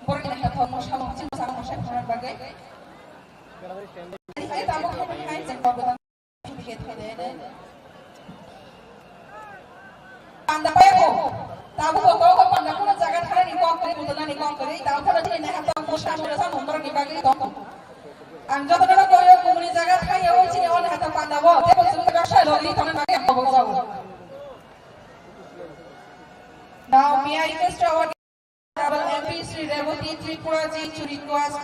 Borang yang tahu masa mungkin masa masa kurang bagai. Saya tahu kamu hai jangan betul sedikit ada. Anda payah tahu kau pandang pun jangan hari ni kau kiri betul ni kau kiri. Tahu kalau jadi nak tahu masa masa nomor ni bagai kau. Anda tu kalau kau yang kumuni jangan hai awal sini awal nak tahu pandang awal. Tapi sebelum kita share lagi tahu bagai apa bagai. Now may I request our MP Sri Revati Tripuraji to request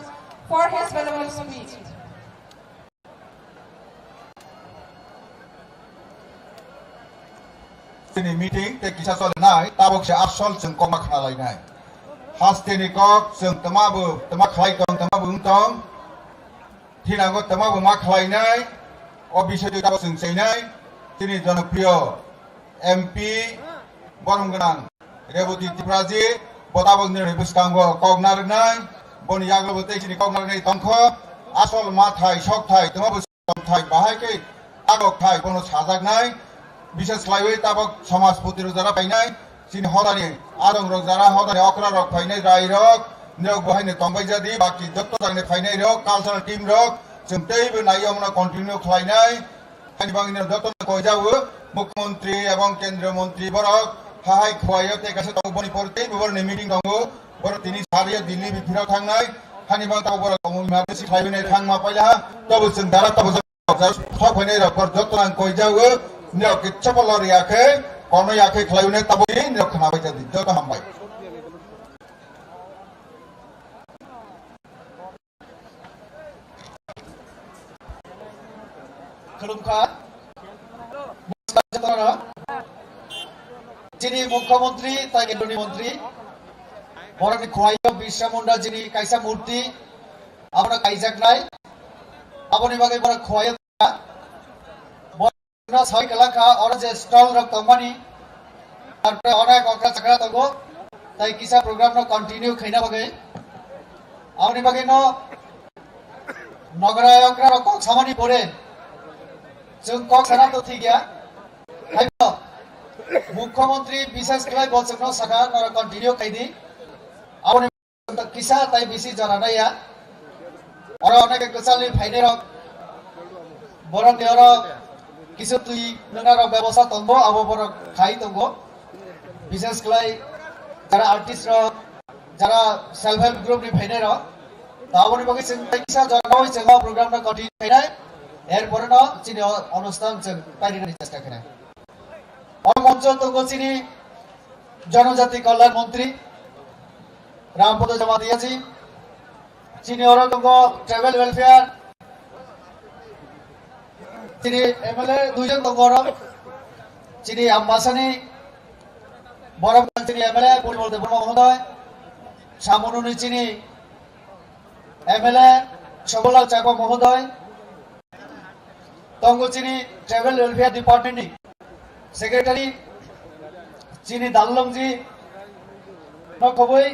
for his valuable speech. Ini meeting te kisah soal nai tabok se asal seng komak nalai nai. Has teni kok seng temabu temak klai tong temabu untong. Tinanggo temabu mak klai nai. Obisya tu tabok seng sei nai. Tini Jonaprio MP Borong Genang Revati Tripuraji Botabok ni rebus kanggo kognar nai. Boni yaglo bote sini kognar nai tongko. Asal mathai sok thai temabu thai bahai ke agok thai bono sajak nai. বিশেষ লাইওয়ে তাবক সমাজ প্রতিরোধরা পাইনাই চিন হদানি Aarong rock যারা হদানি অকরা rock পাইনাই রাই rock নিয়োগ বহাইনে তংবাই জাদি বাকি যত জানি ফাইনাই rock cultural team rock जों तेइबो नायमना continue खालायनाय आनि बांगिनो जतन कयजावो मुख्यमंत्री एवं केंद्रीय मंत्री बरक हाहाय खवायो ते गासे तंबनि परते बरनि मीटिं दंगो बर तिनि सारिया दिल्ली बिफिराव थांनाय हानि बां ताव बर माबेसि खालायनाय थांमा पाइला तबो जों दारा तबो सब फैनाय रक जतन कयजावो नियो किच्छपल रियाखै कोनो याखै खलायने तबो नियो खनाबाय जादि जत हामबाय खुलुमखा जिनि मुख्यमंत्री ताई केंद्रीय मंत्री बरनि खवायो बिरसा मुंडा जिनि कायसा मूर्ति আমরা কাইজাক নাই আপনি বাগে বড় খোয়ায় বড় ছয় এলাকা আর যে স্টল রক তমানি তারপরে অনেক অকরা চাকরা তগো তাই কিসা প্রোগ্রাম ন কন্টিনিউ খাইনা বাগে আপনি বাগে ন নগরায়করা রক সামানি পড়ে जों কক সানা তো ঠিক গিয়া হাইব মুখ্যমন্ত্রী বিশেষ করে বলছেন সাকা নর কন্টিনিউ খাইদি আপনি কিসা তাই বেশি জানানাইয়া और अनेक गोसाली फाइने रक बरन देर किसु तुई नंगार व्यवस्था तंगो अब बर खाई तंगो विशेष कलाई जरा आर्टिस्ट रक जरा सेल्फ हेल्प ग्रुप नि फाइने रक ताबनि बगे जों किसा जनाव जों प्रोग्राम न कन्टिन्यू खाइनाय एर परन चिनि अनुष्ठान जों पारिनानि चेष्टा खाइनाय और मंच तंगो चिनि जनजाति कल्याण मंत्री रामपद जमातियाजी चीनी और ट्रेवल वेलफेयर चीनी एमएलए दुजन दंगर चीनी आम्बासानी बरमगंज चीनी एमएलए परिमल देवबर्मा महोदय सामनुनी चीनी एमएलए सबलाल चाको महोदय तंगो चीनी ट्रेवल वेलफेयर डिपार्टमेंट सेक्रेटारी चीनी दाललंगजी नखबै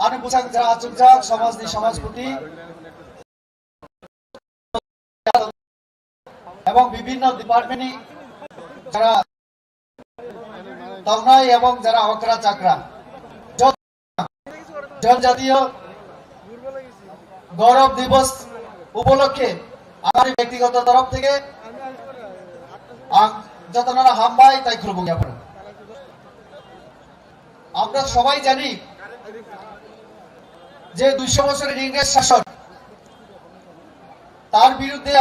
आने बुसाक जरा आचुकजाक समाजनि समाजपति एवं विभिन्न डिपार्टमेंटनि जरा तंगनाय एवं जरा अकरा चाकरा जनजातीय गौरव दिवस उपलक्षे आमार व्यक्तिगत तरफ থেকে যতনারা হামবাই তাই খুলবো আপনারা আমরা সবাই জানি যে 200 বছরের ইংরেজ শাসন তার বিরুদ্ধে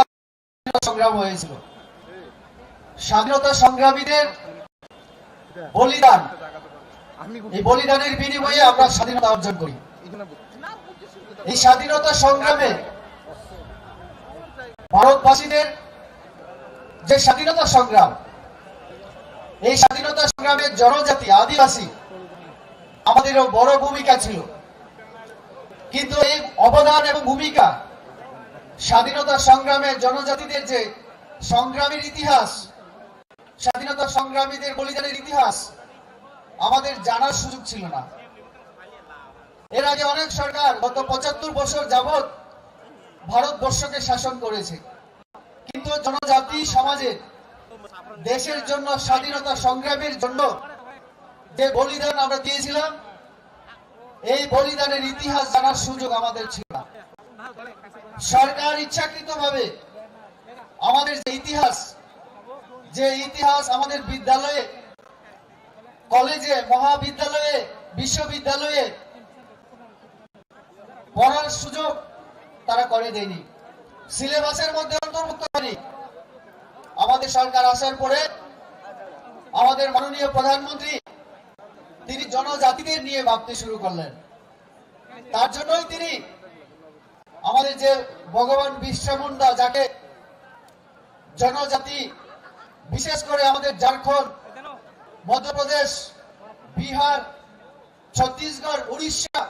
সংগ্রাম হয়েছিল স্বাধীনতা সংগ্রামীদের বলিদান এই বলিদানের বিনিময়ে আমরা স্বাধীনতা অর্জন করি এই স্বাধীনতা সংগ্রামে ভারতবাসীদের যে স্বাধীনতা সংগ্রাম এই স্বাধীনতা সংগ্রামে জনজাতি আদিবাসী আমাদেরও বড় ভূমিকা ছিল কিন্তু এই অবদান এবং ভূমিকা স্বাধীনতা সংগ্রামে জনজাতিদের যে সংগ্রামের ইতিহাস স্বাধীনতা সংগ্রামীদের বলিদানের ইতিহাস আমাদের জানার সুযোগ ছিল না এর আগে অনেক সরকার গত 75 বছর যাবত ভারতবর্ষকে শাসন করেছে কিন্তু জনজাতি সমাজে দেশের জন্য স্বাধীনতা সংগ্রামের জন্য যে বলিদান আমরা দিয়েছিলাম এই বলিদানের ইতিহাস জানার সুযোগ আমাদের ছিল না। সরকার ইচ্ছাকৃতভাবে আমাদের যে ইতিহাস আমাদের বিদ্যালয়ে, কলেজে, মহাবিদ্যালয়ে, বিশ্ববিদ্যালয়ে পড়ার সুযোগ তারা করে দেয়নি, সিলেবাসের মধ্যে অন্তর্ভুক্ত করেনি। আমাদের সরকার আসার পরে আমাদের মাননীয় প্রধানমন্ত্রী তিনি জনজাতিদের নিয়ে ভাবতে শুরু করলেন। তার জন্যই তিনি আমাদের যে ভগবান বিরসা মুন্ডা, যাকে জনজাতি বিশেষ করে আমাদের ঝাড়খণ্ড, মধ্যপ্রদেশ, বিহার, ছত্তিশগড়, উড়িষ্যা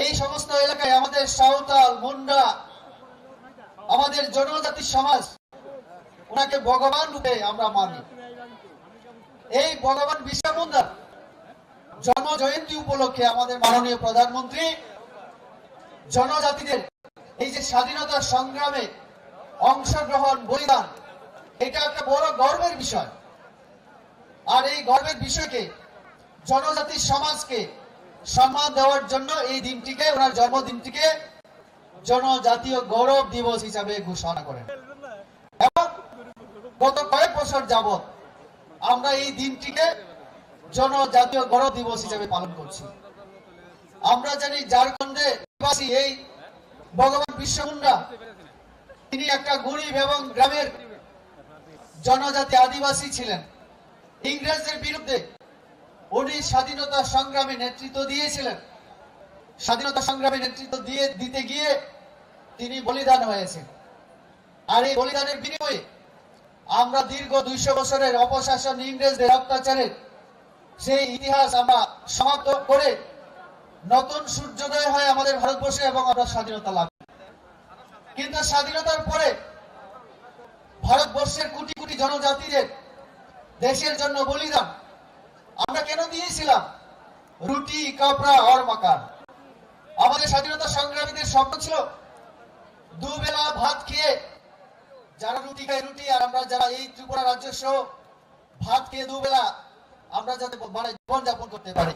এই সমস্ত এলাকায় আমাদের সাঁওতাল, মুন্ডা, আমাদের জনজাতি সমাজ ওনাকে ভগবান রূপে আমরা মানি। এই ভগবান বিরসা মুন্ডার জন্ম জয়ন্তী উপলক্ষে আমাদের মাননীয় প্রধানমন্ত্রী জনজাতিদের এই যে স্বাধীনতা সংগ্রামে অংশগ্রহণ, বলিদান, এটা একটা বড় গর্বের বিষয়। আর এই গর্বের বিষয়কে জনজাতি সমাজকে সম্মান দেওয়ার জন্য এই দিনটিকে, ওনার জন্মদিনটিকে জনজাতীয় গৌরব দিবস হিসাবে ঘোষণা করেন। এবং গত কয়েক বছর যাবৎ আমরা এই দিনটিকে জনজাতীয় গৌরব দিবস হিসাবে পালন করছি। আমরা জানি ঝাড়খণ্ডে নিবাসী এই ভগবান বিরসা মুন্ডা তিনি একটা গরিব এবং গ্রামের জনজাতি আদিবাসী ছিলেন। ইংরেজদের বিরুদ্ধে উনি স্বাধীনতা সংগ্রামে নেতৃত্ব দিয়েছিলেন। স্বাধীনতা সংগ্রামে নেতৃত্ব দিতে গিয়ে তিনি বলিদান হয়েছেন। আর এই বলিদানের বিনিময়ে আমরা দীর্ঘ 200 বছরের অপশাসন, ইংরেজদের অত্যাচারের সেই ইতিহাস আমরা সমাপ্ত করে নতুন সূর্যোদয় হয় আমাদের ভারতবর্ষে এবং আমরা স্বাধীনতা লাভ। কিন্তু স্বাধীনতার পরে ভারতবর্ষের কোটি কোটি জনজাতিদের দেশের জন্য বলিদান আমরা কেন দিয়েছিলাম? রুটি, কাপড়া আর মাকান। আমাদের স্বাধীনতা সংগ্রামীদের স্বপ্ন ছিল দুবেলা ভাত খেয়ে, যারা রুটি খায় রুটি, আর আমরা যারা এই ত্রিপুরা রাজ্য সহ ভাত খেয়ে দুবেলা আমরা যাতে জীবন যাপন করতে পারি।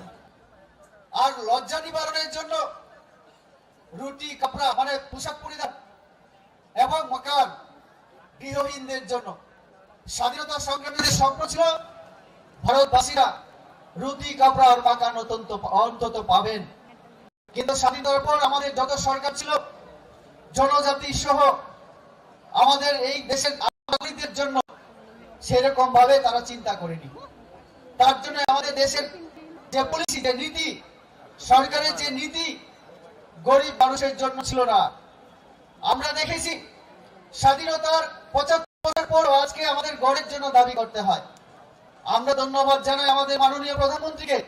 আর লজ্জা নিবারণের জন্য রুটি, কাপড়া পোশাক পরিধান এবং মাকান গৃহহীনদের জন্য। স্বাধীনতা সংগ্রামীদের স্বপ্ন ছিল ভারতবাসীরা রুটি, কাপড়া আর মাকান অন্তত পাবেন। কিন্তু স্বাধীনতার পর আমাদের যত সরকার ছিল জনজাতি সহ আমাদের এই দেশের নাগরিকদের জন্য সেরকম ভাবে তারা চিন্তা করেনি। তার জন্য আমাদের দেশের যে পলিসি, যে নীতি, সরকারের যে নীতি গরিব মানুষের জন্য ছিল না। আমরা দেখেছি স্বাধীনতার 75 বছর পর আজকে আমাদের গড়ের জন্য দাবি করতে হয়। আমরা ধন্যবাদ জানাই আমাদের মাননীয় প্রধানমন্ত্রীকে,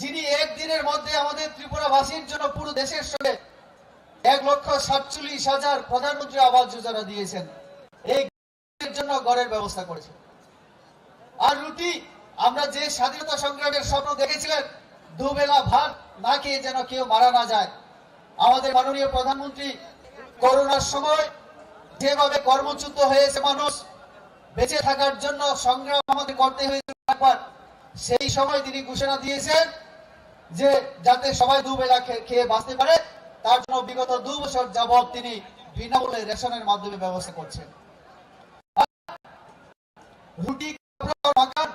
যিনি একদিনের মধ্যে আমাদের ত্রিপুরাবাসীর জন্য পুরো দেশের সঙ্গে 1,47,000 প্রধানমন্ত্রী আবাস যোজনা দিয়েছেন। এই জন্য গড়ের ব্যবস্থা করেছেন। আর রুটি, আমরা যে স্বাধীনতা সংগ্রামের স্বপ্ন দেখেছিলেন দুবেলা ভাত না খেয়ে যেন কেউ মারা না যায়, আমাদের মাননীয় প্রধানমন্ত্রী করোনার সময় যেভাবে কর্মচ্যুত হয়েছে মানুষ, বেঁচে থাকার জন্য সংগ্রাম আমাদের করতে হয়েছে, সেই সময় তিনি ঘোষণা দিয়েছেন যে যাতে সবাই দুবেলা খেয়ে বাঁচতে পারে, তার জন্য বিগত 2 বছর যাবৎ তিনি বিনামূল্যে রেশনের মাধ্যমে ব্যবস্থা করছেন। রুটি, মাকান,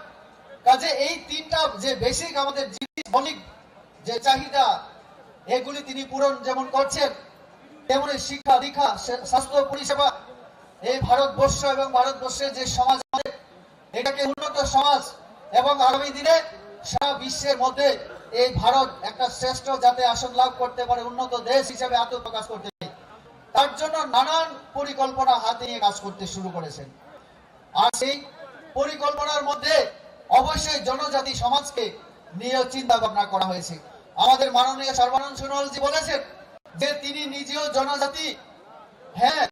কাজে এই তিনটা যে বেসিক আমাদের জিনিস, মৌলিক যে চাহিদা, এগুলি তিনি পূরণ যেমন করছেন, তেমনি শিক্ষা, দীক্ষা, স্বাস্থ্য পরিষেবা, এই ভারতবর্ষ এবং ভারতবর্ষের যে সমাজ এটাকে উন্নত সমাজ এবং আগামী দিনে সারা বিশ্বের মধ্যে এই ভারত একটা শ্রেষ্ঠ যাতে আসন লাভ করতে পারে, উন্নত দেশ হিসেবে আত্মপ্রকাশ করতে পারে, তার জন্য নানান পরিকল্পনা হাতে নিয়ে কাজ করতে শুরু করেছেন। আর সেই পরিকল্পনার মধ্যে অবশ্যই জনজাতি সমাজকে নিয়ে চিন্তা ভাবনা করা হয়েছে। আমাদের মাননীয় সর্বানন্দ সোনোয়ালজি বলেছেন যে তিনি নিজেও জনজাতি। হ্যাঁ,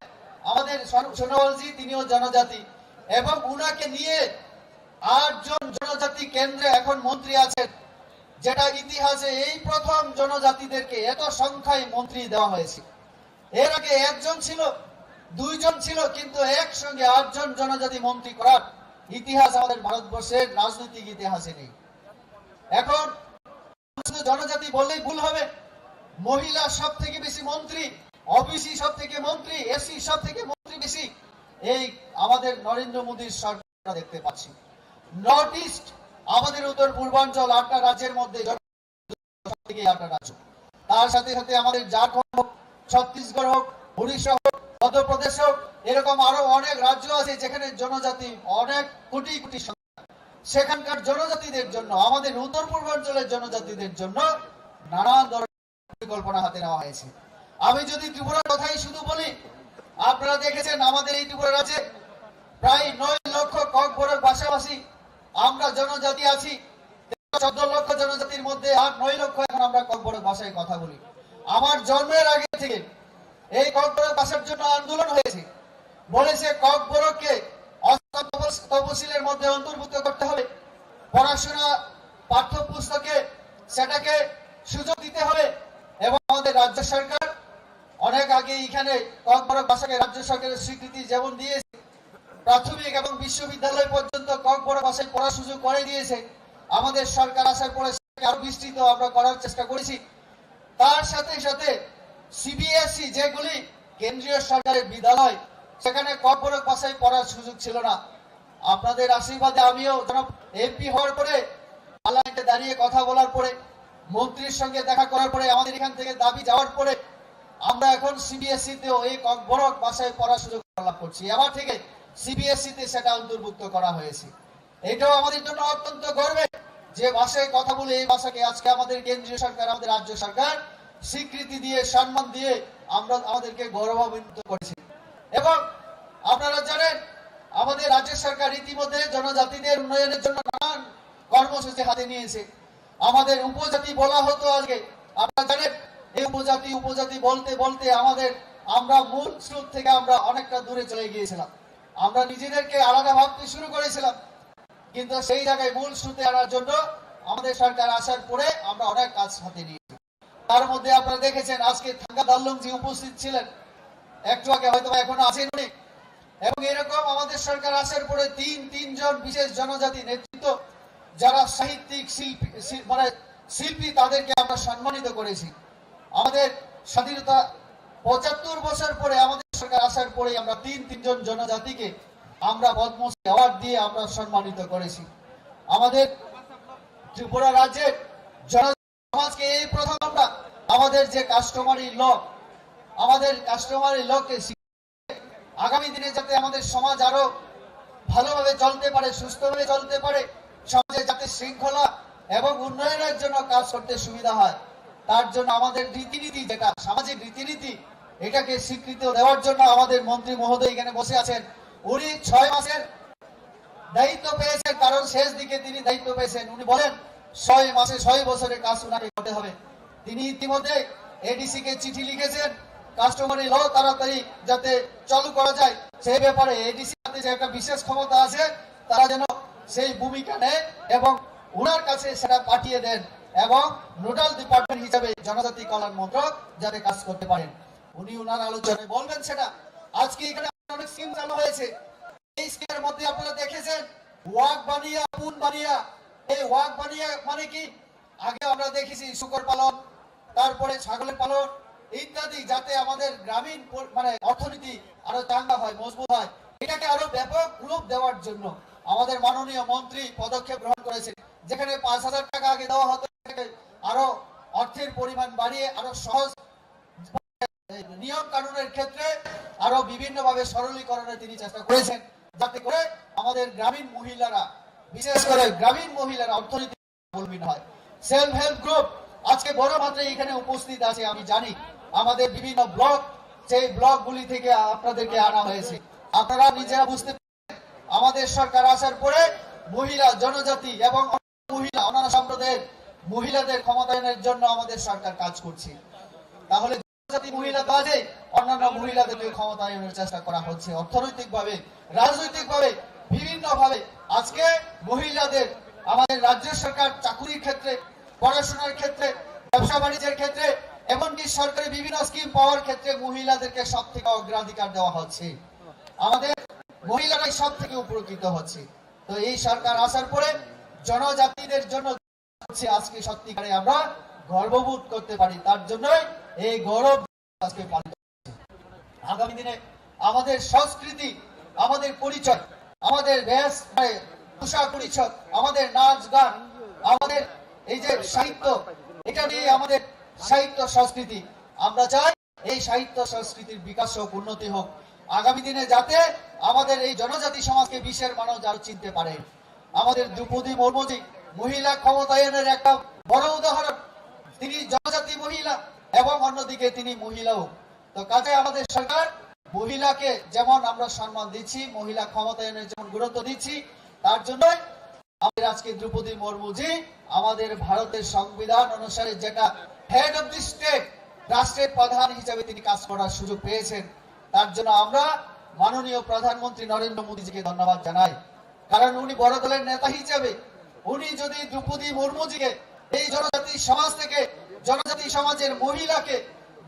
আমাদের সোনোয়ালজি তিনিও জনজাতি, এবং উনাকে নিয়ে 8 জন জনজাতি কেন্দ্রে এখন মন্ত্রী আছেন, যেটা ইতিহাসে এই প্রথম জনজাতিদেরকে এত সংখ্যায় মন্ত্রী দেওয়া হয়েছে। এর আগে 1 জন ছিল, 2 জন ছিল, কিন্তু একসঙ্গে 8 জন জনজাতি মন্ত্রী করার ইতিহাস আমাদের ভারতবর্ষের রাজনৈতিক ইতিহাসে নেই। এখন শুধু জনজাতি বললেই ভুল হবে। মহিলা সব থেকে বেশি মন্ত্রী, ওবিসি সব থেকে মন্ত্রী, এসসি সব থেকে মন্ত্রী বেশি এই আমাদের নরেন্দ্র মোদীর সরকার দেখতে পাচ্ছি। নর্থ ইস্ট আমাদের উত্তর পূর্বাঞ্চল 8টা রাজ্যের মধ্যে থেকে 8টা রাজ্য, তার সাথে সাথে আমাদের ঝাড়খণ্ড হোক, ছত্তিশগড় হোক, উড়িষ্যা হোক, মধ্যপ্রদেশ হোক, এরকম আরো অনেক রাজ্য আছে যেখানে জনজাতি অনেক কোটি কোটি সংখ্যা। সেখানকার জনজাতিদের জন্য, আমাদের উত্তর পূর্বাঞ্চলের জনজাতিদের জন্য নানান ধরনের পরিকল্পনা হাতে নেওয়া হয়েছে। আমি যদি ত্রিপুরার কথাই শুধু বলি, আপনারা দেখেছেন আমাদের এই ত্রিপুরা রাজ্যে প্রায় 9 লক্ষ ককবরক ভাষাভাষী আমরা জনজাতি আছি। 14 লক্ষ জনজাতির মধ্যে 8-9 লক্ষ এখন আমরা ককবরক ভাষায় কথা বলি। আমার জন্মের আগে থেকে এই ককবরক ভাষার জন্য আন্দোলন হয়েছে। বলেছে ককবরককে অষ্টম তফসিলের মধ্যে অন্তর্ভুক্ত করতে হবে, পড়াশোনা পাঠ্যপুস্তকে সেটাকে সুযোগ দিতে হবে। এবং আমাদের রাজ্য সরকার অনেক আগে এখানে ককবরক ভাষাকে রাজ্য সরকারের স্বীকৃতি যেমন দিয়েছে, প্রাথমিক এবং বিশ্ববিদ্যালয় পর্যন্ত ককবরক ভাষায় পড়ার সুযোগ করে দিয়েছে। আমাদের সরকার আসার পরে আরো বিস্তৃত আমরা করার চেষ্টা করেছি। তার সাথে সাথে সিবিএসই যেগুলি কেন্দ্রীয় সরকারের বিদ্যালয়, সেখানে ককবরক ভাষায় পড়ার সুযোগ ছিল না। আপনাদের আশীর্বাদে আমিও এমপি হওয়ার পরে, পার্লামেন্টে দাঁড়িয়ে কথা বলার পরে, মন্ত্রীর সঙ্গে দেখা করার পরে, আমাদের এখান থেকে দাবি যাওয়ার পরে আমরা এখন সিবিএসই তেও এই ককবরক ভাষায় পড়ার সুযোগ লাভ করছি। এবার থেকে সিবিএসই তে সেটা অন্তর্ভুক্ত করা হয়েছে। এটাও আমাদের জন্য অত্যন্ত গর্বের যে ভাষায় কথা বলে এই ভাষাকে আজকে আমাদের কেন্দ্রীয় সরকার, আমাদের রাজ্য সরকার স্বীকৃতি দিয়ে, সম্মান দিয়ে আমরা আমাদেরকে গৌরবান্বিত করেছি। এবং আপনারা জানেন আমাদের রাজ্য সরকার ইতিমধ্যে জনজাতিদের উন্নয়নের জন্য নানান কর্মসূচি হাতে নিয়েছে। আমাদের উপজাতি বলা হতো আগে, আপনারা জানেন এই উপজাতি বলতে বলতে আমরা মূল স্রোত থেকে আমরা অনেকটা দূরে চলে গিয়েছিলাম। আমরা নিজেদেরকে আলাদা ভাবতে শুরু করেছিলাম, কিন্তু সেই জায়গায় মূল স্রোতে আনার জন্য আমাদের সরকার আসার পরে আমরা অনেক কাজ হাতে নিয়েছি। তার মধ্যে আপনারা দেখেছেন আজকে থাঙ্গা দাল্লুংজি উপস্থিত ছিলেন, একটু আগে হয়তো এখনো আছেন উনি। এবং এরকম আমাদের সরকার আসার পরে তিনজন বিশেষ জনজাতি নেতৃত্ব যারা সাহিত্যিক শিল্পী তাদেরকে আমরা সম্মানিত করেছি। আমাদের স্বাধীনতা 75 বছর পরে আমাদের সরকার আসার পরে আমরা তিনজন জনজাতিকে আমরা পদ্মশ্রী অ্যাওয়ার্ড দিয়ে আমরা সম্মানিত করেছি। আমাদের ত্রিপুরা রাজ্যের সমাজকে এই প্রথম আমরা আমাদের যে কাস্টমারি লকে আগামী দিনে যাতে আমাদের সমাজ আরো ভালোভাবে চলতে পারে, সুস্থভাবে চলতে পারে, সমাজে যাতে শৃঙ্খলা এবং উন্নয়নের জন্য কাজ করতে সুবিধা হয়, তার জন্য আমাদের রীতিনীতি, যেটা সামাজিক রীতিনীতি, এটাকে স্বীকৃতি দেওয়ার জন্য আমাদের মন্ত্রী মহোদয় এখানে বসে আছেন। উনি 6 মাসের দায়িত্ব পেয়েছেন, কারণ শেষ দিকে তিনি দায়িত্ব পেয়েছেন। উনি বলেন 6 মাসে 6 বছরের কাজ উনাকে করতে হবে। তিনি ইতিমধ্যে এডিসি কে চিঠি লিখেছেন কাস্টমারি ল তাড়াতাড়ি যাতে চালু করা যায়, সেই ব্যাপারে এডিসি হাতে যে একটা বিশেষ ক্ষমতা আছে তারা যেন সেই ভূমিকা নেয় এবং উনার কাছে সেটা পাঠিয়ে দেন এবং নোডাল ডিপার্টমেন্ট হিসাবে জনজাতি কল্যাণ মন্ত্রক যাতে কাজ করতে পারেন। উনি উনার আলোচনায় বলবেন সেটা। আজকে এখানে অনেক স্কিম চালু হয়েছে। এই স্কিমের মধ্যে আপনারা দেখেছেন ওয়াক বানিয়া, পুন বানিয়া। এই ওয়াক বানিয়া মানে কি? আগে আমরা দেখেছি শুকর পালন, তারপরে ছাগলের পালন ইত্যাদি, যাতে আমাদের গ্রামীণ অর্থনীতি আরো চাঙ্গা হয়, মজবুত হয়। এটাকে আরো ব্যাপক রূপ দেওয়ার জন্য আমাদের মাননীয় মন্ত্রী পদক্ষেপ গ্রহণ করেছেন। যেখানে 5,000 টাকা আগে দেওয়া হতো, আরো অর্থের পরিমাণ বাড়িয়ে আরো সহজ নিয়ম কানুনের ক্ষেত্রে আরো বিভিন্ন ভাবে সরলীকরণের তিনি চেষ্টা করেছেন, যাতে করে আমাদের গ্রামীণ মহিলারা, বিশেষ করে গ্রামীণ মহিলারা অর্থনীতি বলবিন হয়। সেলফ হেল্প গ্রুপ আজকে বড় মাত্রায় এখানে উপস্থিত আছে। আমি জানি আমাদের বিভিন্ন ব্লক, সেই ব্লকগুলি থেকে আপনাদেরকে আনা হয়েছে। আপনারা নিজেরা বুঝতে পারেন আমাদের সরকার আসার পরে মহিলা, জনজাতি এবং অন্যান্য সম্প্রদায়ের মহিলাদের ক্ষমতায়নের জন্য আমাদের সরকার কাজ করছে। তাহলে জনজাতি মহিলা কাজে অন্যান্য মহিলাদেরকে ক্ষমতায়নের চেষ্টা করা হচ্ছে, অর্থনৈতিকভাবে, রাজনৈতিকভাবে, বিভিন্নভাবে। আজকে মহিলাদের আমাদের রাজ্য সরকার চাকুরির ক্ষেত্রে, পড়াশোনার ক্ষেত্রে, ব্যবসা বাণিজ্যের ক্ষেত্রে, এমনকি সরকারি বিভিন্ন স্কিম পাওয়ার ক্ষেত্রে মহিলাদেরকে সব থেকে অগ্রাধিকার দেওয়া হচ্ছে। আমাদের মহিলারাই সব থেকে উপকৃত হচ্ছে। তো এই সরকার আসার পরে জনজাতিদের জন্য আজকে সত্যিকারে আমরা গর্ববোধ করতে পারি। তার জন্যই এই গৌরব আজকে পালিত হচ্ছে। আগামী দিনে আমাদের সংস্কৃতি, আমাদের পরিচয়, আমাদের বেশ পোশাক পরিচ্ছদ, আমাদের নাচ গান, আমাদের এই যে সাহিত্য, এটা নিয়ে আমাদের সাহিত্য সংস্কৃতি, আমরা চাই এই সাহিত্য সংস্কৃতির বিকাশ হোক, উন্নতি হোক। আগামী দিনে যাতে আমাদের এই জনজাতি সমাজকে বিশ্বের মানুষ আরো চিনতে পারে। আমাদের দ্রৌপদী মুর্মুজি মহিলা ক্ষমতায়নের একটা বড় উদাহরণ। তিনি জনজাতি মহিলা এবং অন্যদিকে তিনি মহিলাও। তো কাজে আমাদের সরকার মহিলাকে যেমন আমরা সম্মান দিচ্ছি, মহিলা ক্ষমতায়নের যেমন গুরুত্ব দিচ্ছি, তার জন্য আমাদের আজকে দ্রৌপদী মুর্মুজি আমাদের ভারতের সংবিধান অনুসারে যেটা হেড অফ দি স্টেট, রাষ্ট্রের প্রধান হিসেবে তিনি কাজ করার সুযোগ পেয়েছেন। তার জন্য আমরা মাননীয় প্রধানমন্ত্রী নরেন্দ্র মোদীজিকে ধন্যবাদ জানাই। কারণ উনি বড় দলের নেতা হিসেবে উনি যদি দ্রৌপদী মুর্মুজিকে এই জনজাতি সমাজ থেকে, জনজাতি সমাজের মহিলাকে,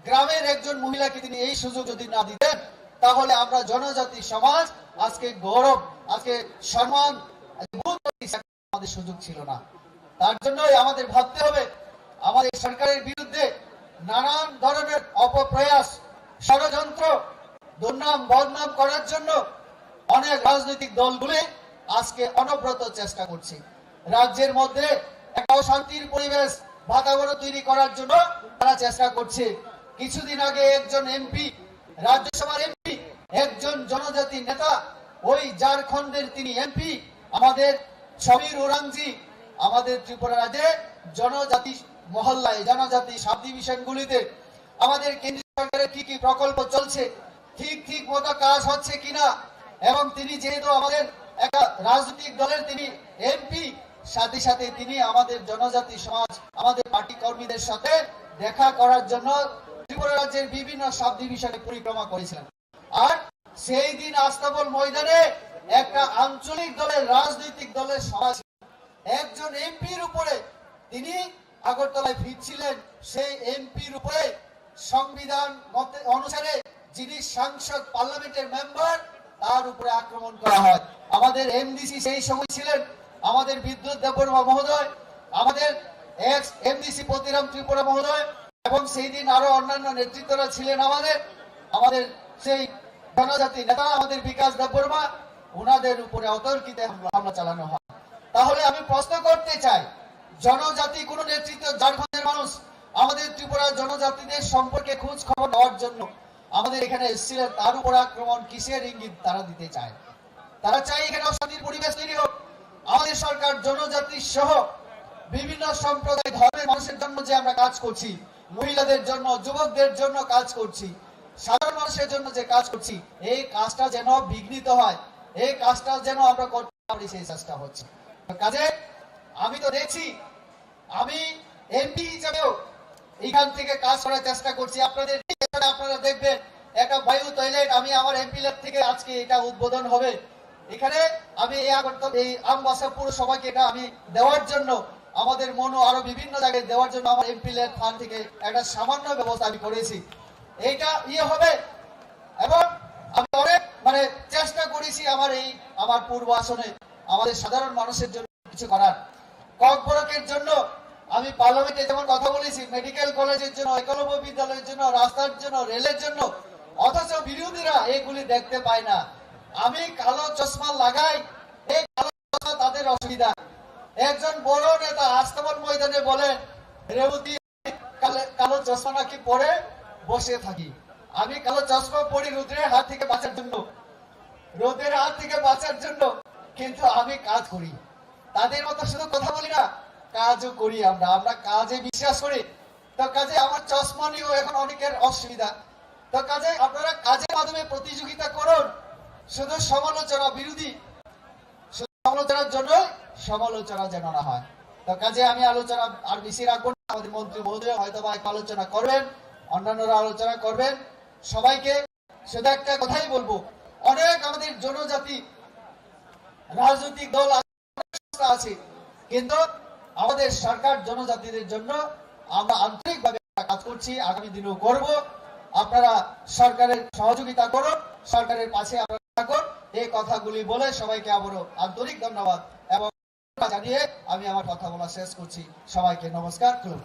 গ্রামের একজন মহিলাকে তিনি এই সুযোগ যদি না দিতেন, তাহলে আমরা জনজাতি সমাজ আজকে গৌরব, আজকে সম্মান আমাদের সুযোগ ছিল না। তার জন্যই আমাদের ভাবতে হবে আমাদের সরকারের বিরুদ্ধে নানান ধরনের অপপ্রয়াস, ষড়যন্ত্র, দুর্নাম বদনাম করার জন্য অনেক রাজনৈতিক দলগুলি আজকে অনবরত চেষ্টা করছে। রাজ্যের মধ্যে একটা অশান্তির পরিবেশ, বাতাবরণ তৈরি করার জন্য তারা চেষ্টা করছে। কিছুদিন আগে একজন এমপি, রাজ্যসভার এমপি, একজন জনজাতি নেতা, ওই ঝাড়খণ্ডের তিনি এমপি, আমাদের সমীর ওরাংজি, আমাদের ত্রিপুরা রাজ্যে জনজাতি মহল্লায়, জনজাতি সাব ডিভিশনগুলিতে আমাদের কেন্দ্রীয় সরকারের কি কি প্রকল্প চলছে, ঠিক মতো কাজ হচ্ছে কিনা, এবং তিনি যেহেতু আমাদের একটা রাজনৈতিক দলের তিনি এমপি, সাথে সাথে তিনি আমাদের জনজাতি সমাজ, আমাদের পার্টি কর্মীদের সাথে দেখা করার জন্য ত্রিপুরা রাজ্যের বিভিন্ন সাব ডিভিশনে পরিক্রমা করেছিলেন। আর সেই দিন আস্তাবল ময়দানে একটা আঞ্চলিক দলের, রাজনৈতিক দলের সভা, একজন এমপির উপরে তিনি আগরতলায় ফিরছিলেন। সেই এমপির উপরে সংবিধান অনুসারে যিনি সাংসদ, পার্লামেন্টের মেম্বার, তার উপরে আক্রমণ করা হয়। আমাদের এমডিসি সেই সময় ছিলেন আমাদের বিদ্যুৎ দেববর্মা মহোদয়, আমাদের এক্স এমডিসি প্রতিরাম ত্রিপুরা মহোদয়, এবং সেই দিন আরো অন্যান্য নেতৃত্বরা ছিলেন আমাদের সেই জনজাতি নেতা, আমাদের বিকাশ দেববর্মা, ওনাদের উপরে অতর্কিত হামলা চালানো হয়। তাহলে আমি প্রশ্ন করতে চাই, জনজাতি কোন নেতৃত্ব, ঝাড়খণ্ডের মানুষ আমাদের ত্রিপুরা জনজাতিদের সম্পর্কে খোঁজ খবর নেওয়ার জন্য আমাদের এখানে এসেছিলেন, তার উপর আক্রমণ কিসের ইঙ্গিত তারা দিতে চায়? তারা চায় এখানে অশান্তির পরিবেশ তৈরি হোক। আমাদের সরকার জনজাতি সহ বিভিন্ন সম্প্রদায়, ধর্মের মানুষের জন্য যে আমরা কাজ করছি, মহিলাদের জন্য, যুবকদের জন্য কাজ করছি, সাধারণ মানুষের জন্য যে কাজ করছি, এই কাজটা যেন বিঘ্নিত হয়, এই কাজটা যেন আমরা করতে পারি, সেই চেষ্টা হচ্ছে। কাজে আমি তো দেখছি, আমি এমপি হিসেবেও এখান থেকে কাজ করার চেষ্টা করছি। আপনারা দেখবেন একটা বায়ু টয়লেট, আমি আমার এমপি ল্যাব থেকে আজকে এটা উদ্বোধন হবে। এখানে আমি এই আমবাসা পুরসভাকে এটা আমি দেওয়ার জন্য, আমাদের মনো আরো বিভিন্ন জায়গায় দেওয়ার জন্য আমার এমপি ল্যাব ফান্ড থেকে একটা সামান্য ব্যবস্থা আমি করেছি। এইটা হবে, এবং আমি অনেক চেষ্টা করেছি আমার পূর্ব আসনে আমাদের সাধারণ মানুষের জন্য কিছু করার। ককবরকের জন্য আমি পার্লামেন্টে যেমন কথা বলেছি, মেডিকেল কলেজের জন্য, একলব্য বিদ্যালয়ের জন্য, রাস্তার জন্য, রেলের জন্য, অথচ বিরোধীরা এগুলি দেখতে পায় না। আমি কালো চশমা লাগাই, এই কালো চশমা তাদের অসুবিধা। একজন বড় নেতা আস্তাবল ময়দানে বলেন, রেবতী কালো চশমা নাকি পরে বসে থাকি। আমি কালো চশমা পরি রোদের হাত থেকে বাঁচার জন্য, রোদের হাত থেকে বাঁচার জন্য, কিন্তু আমি কাজ করি। তাদের মতো শুধু কথা বলি না, কাজও করি। আমরা কাজে বিশ্বাস করি। তো কাজে আমার চশমা নিয়েও এখন অনেকের অসুবিধা। তো কাজে আপনারা কাজের মাধ্যমে প্রতিযোগিতা করুন, শুধু সমালোচনা বিরোধী, শুধু সমালোচনার জন্য সমালোচনা যেন না হয়। তো কাজে আমি আলোচনা আর বেশি রাখবো না। আমাদের মন্ত্রী মহোদয় হয়তো বা আলোচনা করবেন, অন্যান্যরা আলোচনা করবেন। সবাইকে শুধু একটা কথাই বলবো, অনেক আমাদের জনজাতি রাজনৈতিক দল আছে, কিন্তু আমাদের সরকার জনজাতিদের জন্য আমরা আন্তরিকভাবে কাজ করছি, আগামী দিনেও করব। আপনারা সরকারের সহযোগিতা করুন, সরকারের পাশে আপনারা থাকুন। এই কথাগুলি বলে সবাইকে আবারও আন্তরিক ধন্যবাদ এবং জানিয়ে আমি আমার কথা বলা শেষ করছি। সবাইকে নমস্কার, খুলুন।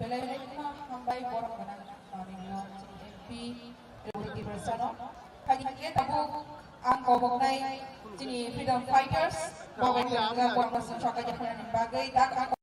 Belai-belai hambai borong menang Marinyo MP Republik Bersano. Kali ini tabu angko boknai jini freedom fighters bagai juga borong bersama cokai jalan bagai tak angko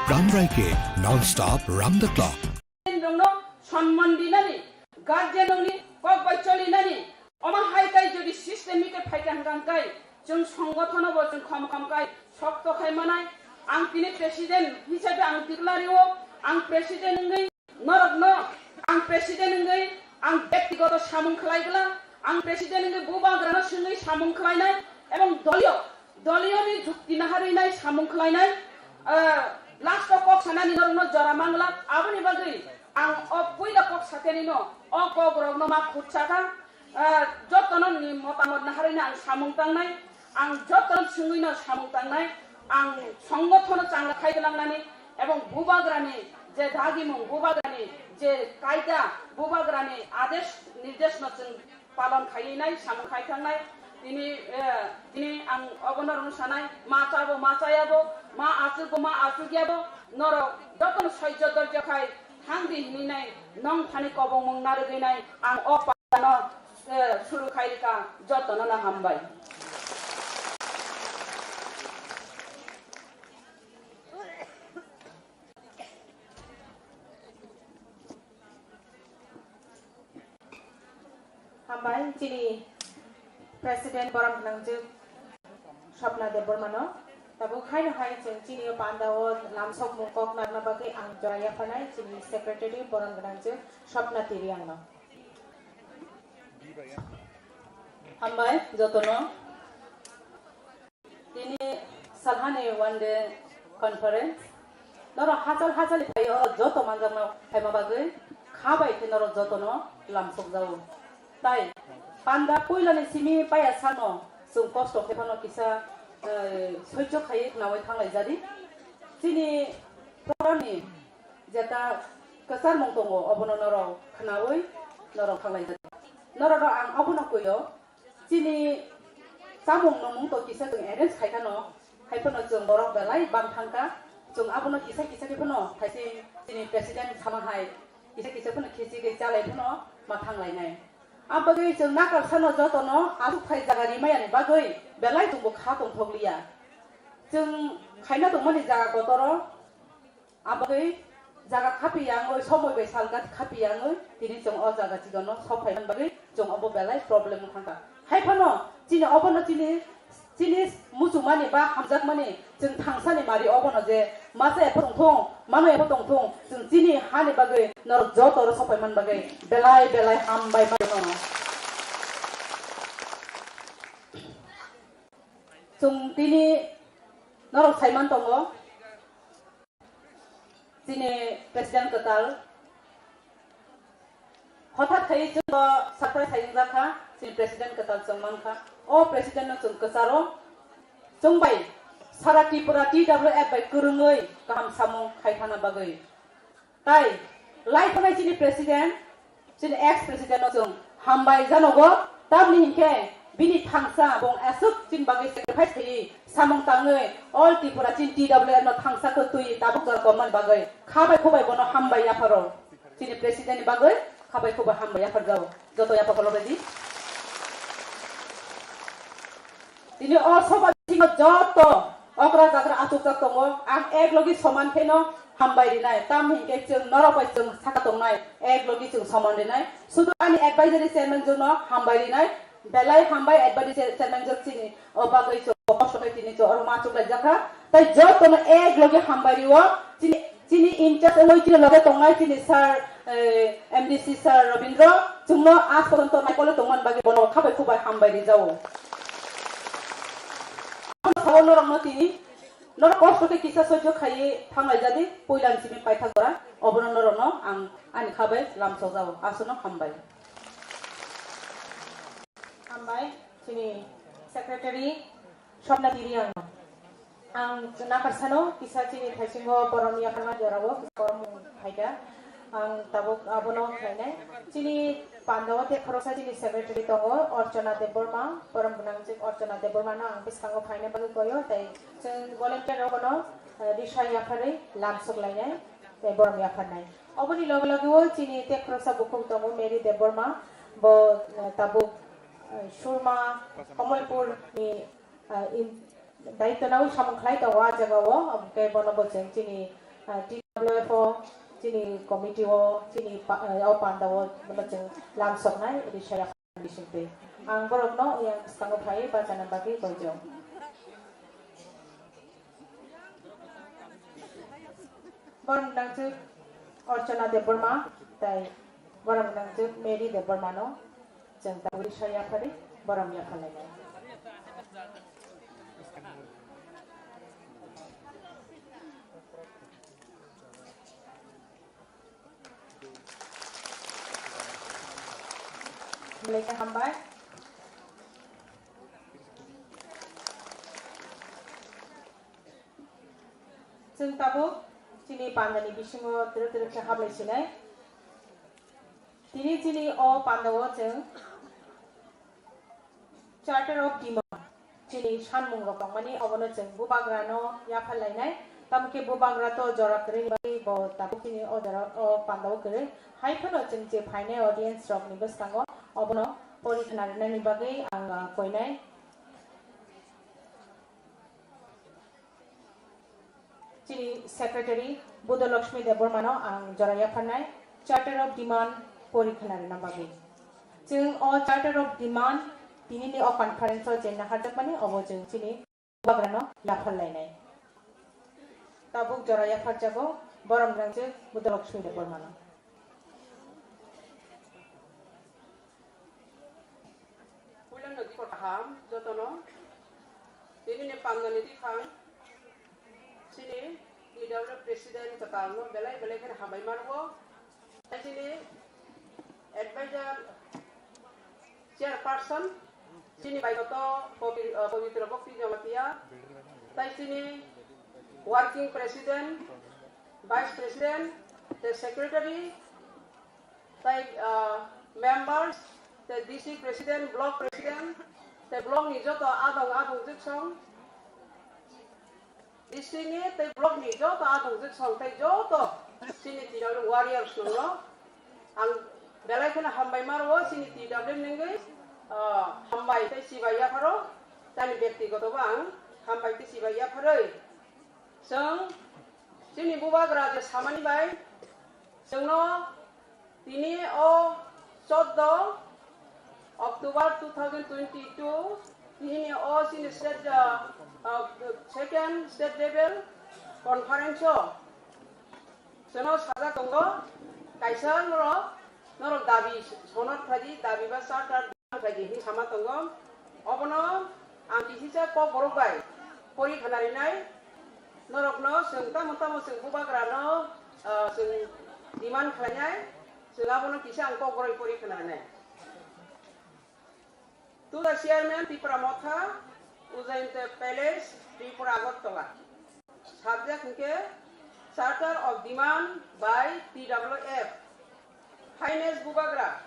Ram Raike, non-stop, round the clock. সম্মান দিনানি গার্জেননি cock বচলিনানি অমা হাইকাই যদি সিস্টেমিকে ফাইকান গাঙ্কাই जों সংগঠনবো जों খমখমকাই শক্ত খাইমানাই आं তিনি president হিসাবে आं ডিক্লারিও आं প্রেসিডেন্ট নই নরগ্ন आं প্রেসিডেন্ট নই आं ব্যক্তিগত সামুং খালাইগলা आं প্রেসিডেন্ট নই বুবাগ্রানা সঙ্গে সামুং খালাইনাই এবং দলীয়নি যুক্তি নাহারিনাই সামুং খালাইনাই লাস্ট কক সানানি নরগ্ন জরা মাংলা আবনি বাগৈ आं पुइला कक साथेनिनो कक रगनो मा खुदसाथा जतन नि मतामत नाहारिनो आं सामुं तांनाय आं जतन सुंगैनो सामुं तांनाय आं संगठन चांगा खायगलांनानै एवं बुबाग्रानि जे दागिमुं बुबाग्रानि जे कायदा बुबाग्रानि आदेश निर्देशन जों पालन खायनाय सामुं खायखांनाय दिनै आं अगनरनो सानाय मा चाबो मा चायाबो मा आसुगो मा आसुगियाबो नर जतन सह्य धैर्य खाय थांदि हिनिनाय नं थानि कबं मंगनार गैनाय आं अपानो सुरु खायरिका जतन ना हामबाय हामबाय चिनि प्रेसिडेंट बरम नंजु सपना देबरमानो तबो खायनो हाय जों चिनि पान्दाव लामसक मुकक नारना बागै आं जराया फनाय चिनि सेक्रेटारि बरम गनांजु सपना तिरियांनो हामबाय जतनो दिनै सालहानि वन डे कन्फरेन्स नर हाजाल फायो जत मानजानो फायमा बागै खाबाय नर जतनो लामसक जाव ताई पान्दा पयलानि सिमी पाया सानो जों कष्ट खेफानो किसा सह्य खायै नावै थांलाय जादि दिनै प्रग्रामनि जेता कसार मं दङ अबनो नराव खनावै नराव थांलाय जादि नराव आं अबनो कयो दिनै सामुं नमुं तो किसा जों एरेन्ज खायखानो खायफोनो जों बरफ बेलाय बां थांका जों अबनो किसा खेफोनो खायसे दिनै प्रेसिडेन्ट सामाहाय किसा खेसि गै जालायफोनो मा थांलायनाय आबगै जों नागार सानो जतनो आसु फाय जागानि मायानि बागै बेलाय जोंबो खा दंथगलिया जों खायना दंमोन जागा गतर आबगै जागा खापियाङो समयबै सालगा खापियाङो दिनै जों अ जागा जिगनो सफायन बागै जों अब बेलाय प्रब्लेम थांका हायफानो दिनै अबनो दिनै मुसुमानि बा हामजाक माने जों थांसानि मारि अबनो जे मासे एफो दंथं मानो एफो दंथं जों दिनै हानि बागै नर जतर सफायमान बागै बेलाय हामबाय मानो जों दिनै नर साइमान दङ दिनै प्रेसिडेन्ट कताल हठात खायै जों सारप्राइज हायिं जाखा दिनै प्रेसिडेन्ट कताल जों मानखा अ प्रेसिडेन्ट जों कसारो जों बाय सारा त्रिपुरा TWF बाय गोरोङै गाहाम सामुं खायखाना बागै ताई लाइफ होनाय दिनै प्रेसिडेन्ट दिनै एक्स प्रेसिडेन्ट जों हामबाय जानगो ताबनि हिंखे बिनि थांसा बं एसुक चिन बागै सेक्रिफाइस खायै सामुं ताङै अल त्रिपुरा चिन TWF न थांसा को तुई ताबुक गरकमन बागै खाबाय खोबाय बनो हामबाय याफारो दिनै प्रेसिडेन्ट बागै खाबायखौबो हामबाय आफादगाव जत आफादगाव बायदि दिनै असभा जत अग्रा जाग्रा आथुका दङ आं एक लगे समान फेनो हामबाय दिनाय ताम हिंके जों नरबाय जों साखा दंनाय एक लगे जों समान दिनाय सुदु आंनि एडभाइजारि चेयारमेन जों हामबाय दिनाय बेलाय हामबाय एडभाइजारि चेयारमेन जों चिनि अबागै जों कष्टकै दिनै जों अरमा चुकलाय जाखा ताइ जत एक लगे हामबाय दियो चिनि इनचार्ज ओइथिनो लगे दंनाय चिनि सार एमडीसी सार रविन्द्र जोंनो आज पर्यन्त नायकले दंमोन बागै बनो खाबायखौबो हामबाय दि जाओ खावनो रंनो तिनि नर कष्टके किसा सह्य खायै थांनाय जादि पयलानिसिम पाइथागरा अबनन रनो आं आनि खाबाय लामसो जाओ आसनो हामबाय चिनि सेक्रेटारि स्वप्ना दिरियान आं नाकारसानो किसा चिनि थाइसिंगो बरमनि आखाना जरावो बरम फायदा आं ताबो आबनो खायनाय चिनि पांडव ते खरसा चिनि सेक्रेटारि दङ अर्चना देबबर्मा परम गुनांजि अर्चना देबबर्मानो आं बिस्कांगो फायनाय बागै गयो ताइ जों भलान्टियार अबनो दिशाय आफारै लामसगलायनाय ताइ बरमनि आफानाय अबनि लगे लगेओ चिनि ते खरसा बुखौ दङ मेरी देबबर्मा ब ताबु सुरमा कमलपुर नि दायित्वनाव सामख्लाय दङ जगावो ओमफ्राय बनबो जों चिनि टिडब्लिउएफओ चिनि कमिटिओ चिनि पांडव जों लामसगनाय दिशाय आफादिसिमते आं बरमनो यां बिस्कांगो फाय बाजाना बागै गयजो बरम नांजो अर्चना देबबर्मा ताइ बरम नांजो मेरी देबबर्मानो जों दावरि साया फारि बरम या खालायनाय Mereka hambai जों ताबो चिनि पांडवनि बिसिङाव दोरोदोरोखे हाबलायसिनाय दिनै चिनि अ पांडव जों चार्टर अफ डिमान्ड चिनि सानमुं रकम माने अबनो जों बुबाग्रानो याफालायनाय तामके बुबाग्रा तो जरा करे बाय ब ताबो चिनि अ जरा अ पांडव करे हाइफनो जों जे फाइनाय ऑडियन्स रकनि बस्तांगो अबनो परिखनारनानि बागै आं कयनाय चिनि सेक्रेटारि बुधलक्ष्मी देबबर्मानो आं जराया फाननाय चार्टर अफ डिमान्ड परिखनारना बागै जों अ चार्टर अफ डिमान्ड दिनैनि अ कनफारेन्सआव जेंना हादों माने अबो जों चिनि बाग्रानो लाफालायनाय ताबुक जराया फारजागो बरम रांजो बुधलक्ष्मी देबबर्मानो ham jotono ini ne pangani di khang sini IW president totalno belai kan habai marbo sini advisor chairperson sini baigoto pavitra bhakti jamatia tai sini working president vice president the secretary tai members the DC president block president the block ni joto adong jiksong district ni the block ni joto adong jiksong tai joto sini TW warriors no ang belai kana hambai marwo sini TW ningai hambai tai sibaya pharo tani byaktigoto bang hambai tai sibaya pharoi जों sini bubagra je samani bai जोंनो tini o 14 October 2022 ini sini second state level conference sono saja tunggu kaisar noro dabi sonat kaji dabi basar kaji ini sama tunggu obono anti sisa kok borobai pori khanari nai norok no sengta mutamo seng bubagrano seng diman khanai selabono kisa angko boroi pori khanari nai to the chairman Tipramotha Ujjainte Palace Tripura Agartala subject ke charter of demand by TWF Highness Bubagra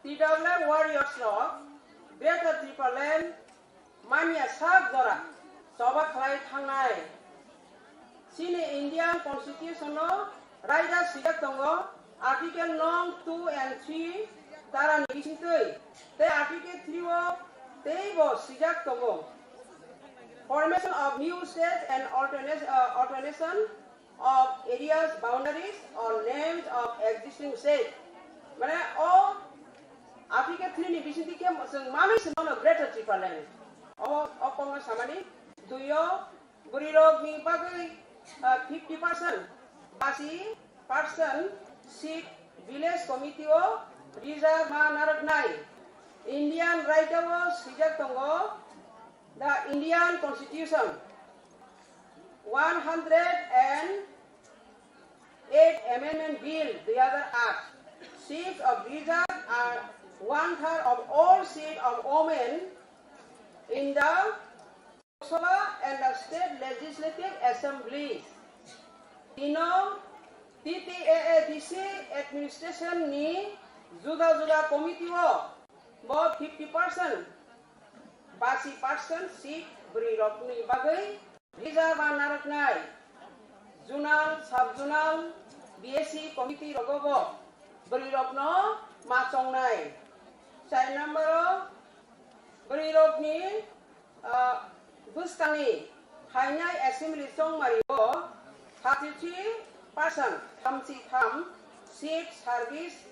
TWF warriors law Greater Tripaland Mania Sak Jora Soba Khlai Thangnai Sini Indian Constitution no Raida Sidak Tongo Article Nong 2 and 3 Tara Nisitui, the Article 3 they was Sijak Togo. Formation of new states and alternation of areas, boundaries, or names of existing states. But all Article 3 ni bisiti ke mami semono Greater Tripura Land. All Kongo samani duyo burirog ni bagai 50%. Basi person seat village committee o reserve manaragnai. Indian right was Sijak Tongo. The Indian Constitution 108 Amendment Bill, the other act, seats of reserve are 1/3 of all seats of women in the Sabha and the state legislative assemblies. TTAADC administration ni juga committee wo 50%. Basi person seat beri rokni bagai reserve naraknai zonal sub-zonal BSc committee rogobo beri rokno macongnai sai number beri rokni bustani hanya assembly song mario 33% seat service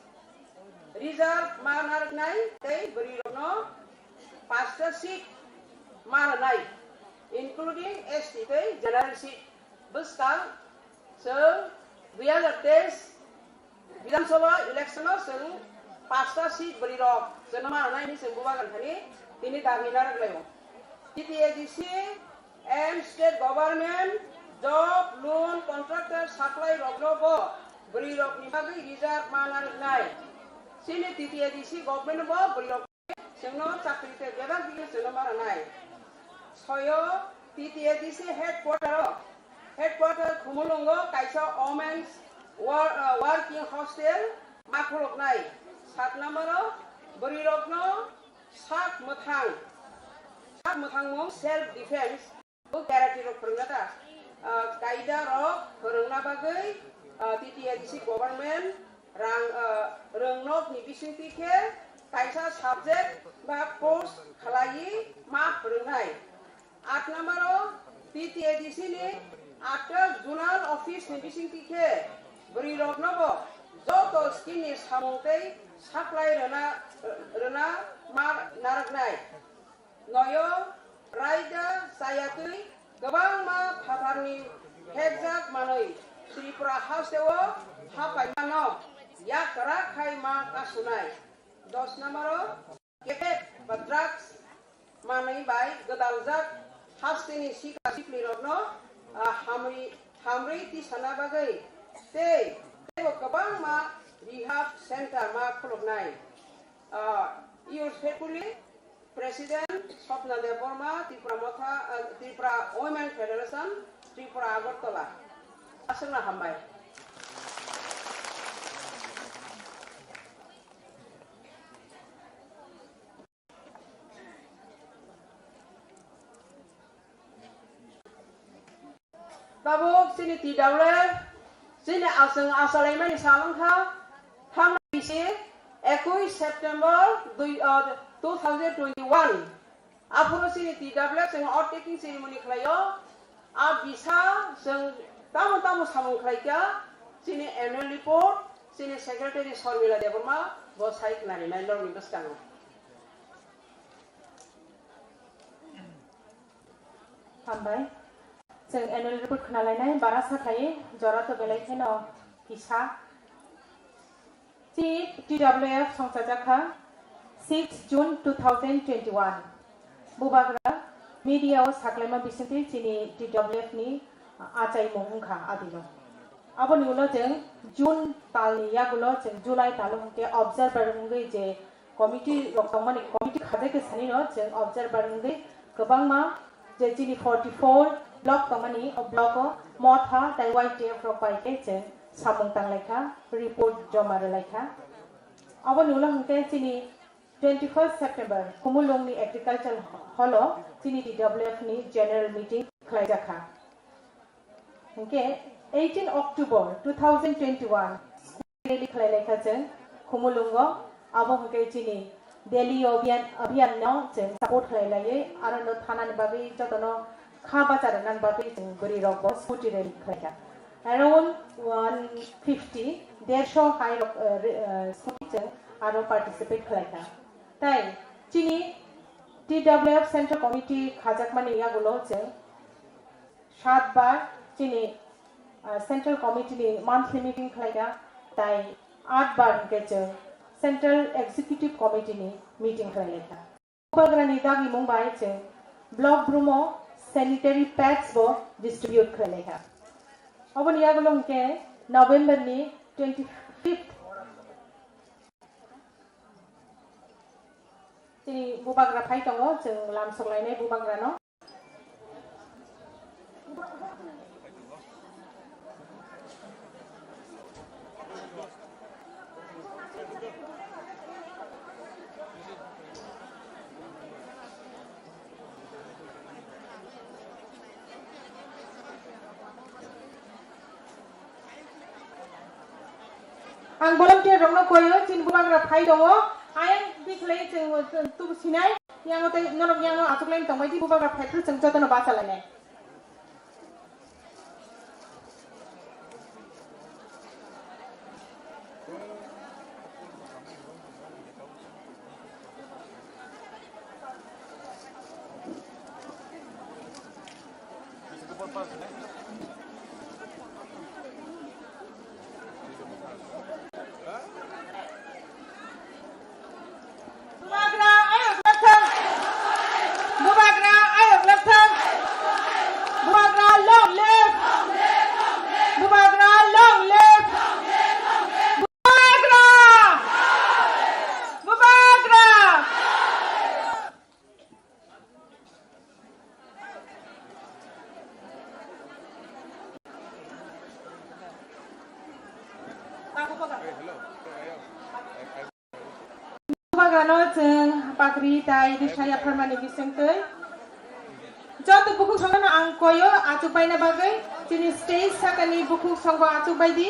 reserve naraknai tei beri rokno Pastor seat maranai, including ST general seat. Buskal, so we are the test. Vidhan Sabha election so pastor seat beri rock. So maranai ni sembuwa ganthani. Tini daginar layo. TTADC and state government job loan contractor supply rock beri rock ni bagi reserve maranai. Sini TTADC government bo beri rock. Seno chakri te jaba bigi seno maranai. Soyo TTADC headquarter Khumulungo kaisa women's working hostel makulok nai. 7 number beri rokno sak muthang mong self defense bu karate rok pernata kaida rok perungna bagai TTADC government rang rengnok ni bisinti ke kaisa subject ba course khalai ma perungai 8 number TTADC ni after zonal office ni bisinti ke beri rokno joto skin samungtei supply rena ma naraknai noyo raida sayatui gabang ma phatarni hexak manoi Tripura house dewo hapai mano yak rakhai ma kasunai 10 number keket drugs manai bai gadaljak hastini sika sipli rokno hamri ti sana bagai te kabang ma rehab center ma khuloknai yours faithfully President Swapna Deborma Tripura Women Federation Tripura Agartala asana hambai Babu sini tidak boleh sini asal ini salangka ham bisi 21 September 2021 apuro sini tidak boleh sing outtaking ceremony kelayo bisa sing tamu samung kelaya sini annual report sini secretary Sormila Deborma bos haik nari reminder nimbas kanu Hambai Sing annual report kenalainai barasa kai jorato belai keno kisah TWF Songsajaka 6 June 2021 Bubagra media saklema bisinti chini TWF ni achai mohungkha adilo abo niulo jeng June talni yagulo jeng July talo hungke observer hungge je committee rokmani committee khade ke sani no jeng observer hungge kabangma je chini 44 block kamani block motha tai YTF ropai ke jeng samung tang lekha report joma lekha abo niulo hungke chini 21st September Kumulong ni agricultural holo chini TWF ni general meeting khlaijakha Okay, 18 October 2021, rally खालायलायखा जों खुमुलुंगो आबो हंके चिनि दिल्ली अभियान न जों support खालायलायै आरो न थानानि बागै जतनो खा बाजार नान बागै जों गरि रगबो स्कुटि रैली खालायखा around 150 हाई स्कुटि जों आरो पार्टिसिपेट खालायखा ताई चिनि TWF सेंट्रल कमिटी खाजाकमानि यागुलो जों 7 बार चिनि सेंट्रल कमिटी नि मंथली मीटिंग खालायगा ताई 8 बार के जों सेंट्रल एग्जीक्यूटिव कमिटी नि मीटिंग खालायगा बग्रानि दागि मुंबाई जों ब्लॉक ब्रूमो सैनिटरी पैड्स बो डिस्ट्रीब्यूट खालायगा अबन यागुलो के नवंबर नि 25th चिनि बुबाग्रा फाइ दङो जों लामसलायनाय बुबाग्रानो आं volunteer रंनो कोयो चिन बुबाग्रा फाइ दङो आयन दिखलै जों तु सिनाय यांगो ते नरक यांगो आचुकलाइन तंबायदि बुबाग्रा फाइफोर जों जतनो बासालायनाय बुबाग्रानो जों बाग्रि ताई दिसाया फोरमानि बिसंतै जत बुकु संगनो आं कोयो आचुबायना बागै चिनि स्टेज साकानि बुकु संगो आचुबायदि